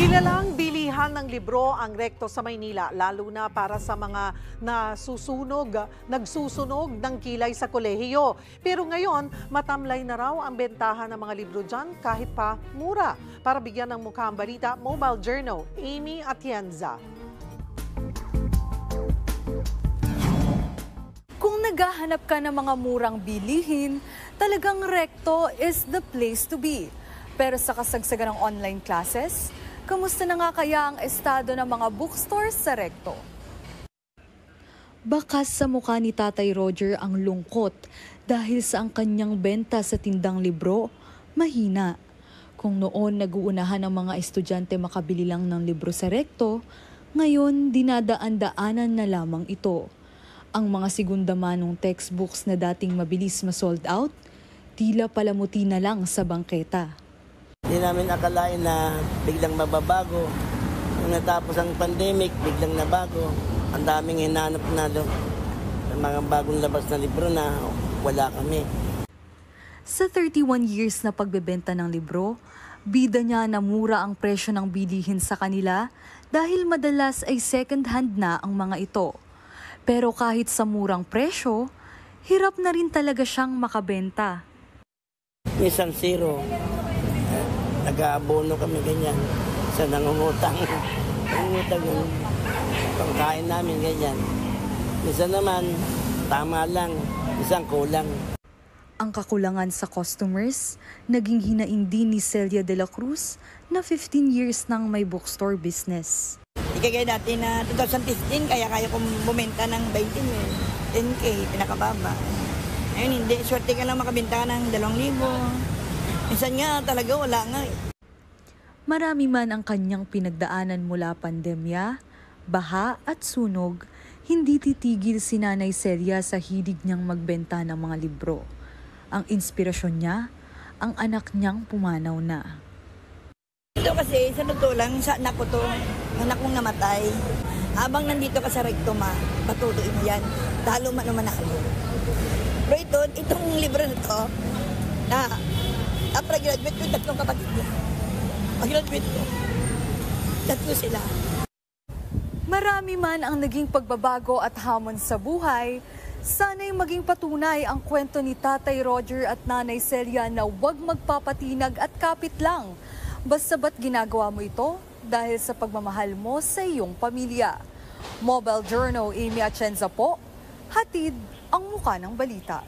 Kilalang bilihan ng libro ang Recto sa Maynila, lalo na para sa mga nagsusunog ng kilay sa kolehiyo. Pero ngayon, matamlay na raw ang bentahan ng mga libro dyan kahit pa mura. Para bigyan ng mukha ang balita, Mobile Journal, Amy Atienza. Kung naghahanap ka ng mga murang bilihin, talagang Recto is the place to be. Pero sa kasagsagan ng online classes, kamusta na nga kaya ang estado ng mga bookstores sa Recto? Bakas sa mukha ni Tatay Roger ang lungkot dahil sa ang kanyang benta sa tindang libro, mahina. Kung noon nag-uunahan ang mga estudyante makabili lang ng libro sa Recto, ngayon dinadaan-daanan na lamang ito. Ang mga segunda manong textbooks na dating mabilis ma-sold out, tila palamuti na lang sa bangketa. Hindi namin akalain na biglang mababago. Nung natapos ang pandemic, biglang nabago. Ang daming hinanap na doon. Mga bagong labas na libro na wala kami. Sa 31 years na pagbebenta ng libro, bida niya na mura ang presyo ng bilihin sa kanila dahil madalas ay second hand na ang mga ito. Pero kahit sa murang presyo, hirap na rin talaga siyang makabenta. Minsan zero. Nag-aabono kami ganyan. Sa nangungutang. Nangungutang yung pangkain namin ganyan. Minsan naman, tama lang. Minsan kulang. Ang kakulangan sa customers, naging hinaing din ni Celia de la Cruz na 15 years nang may bookstore business. Ikagaya dati na 2015, kaya kong bumenta ng 10K, pinakababa. Ngayon hindi, swerte ka lang makabenta ng 2,000. Minsan nga talaga wala nga. Marami man ang kanyang pinagdaanan mula pandemya, baha at sunog, hindi titigil si Nanay Celia sa hilig niyang magbenta ng mga libro. Ang inspirasyon niya, ang anak niyang pumanaw na. Ito kasi, sa totoo lang, sa anak ko to, anak kong namatay. Habang nandito ka sa Recto patuloy mo yan, talo man o manalo. Pero itong libro na to, na after graduate ko, 3 kapatid ko. Pag-graduate ko, 3 sila. Marami man ang naging pagbabago at hamon sa buhay, sana'y maging patunay ang kwento ni Tatay Roger at Nanay Celia na huwag magpapatinag at kapit lang. Basta ba't ginagawa mo ito? Dahil sa pagmamahal mo sa iyong pamilya. Mobile Journal, Amy Atienza po, hatid ang mukha ng balita.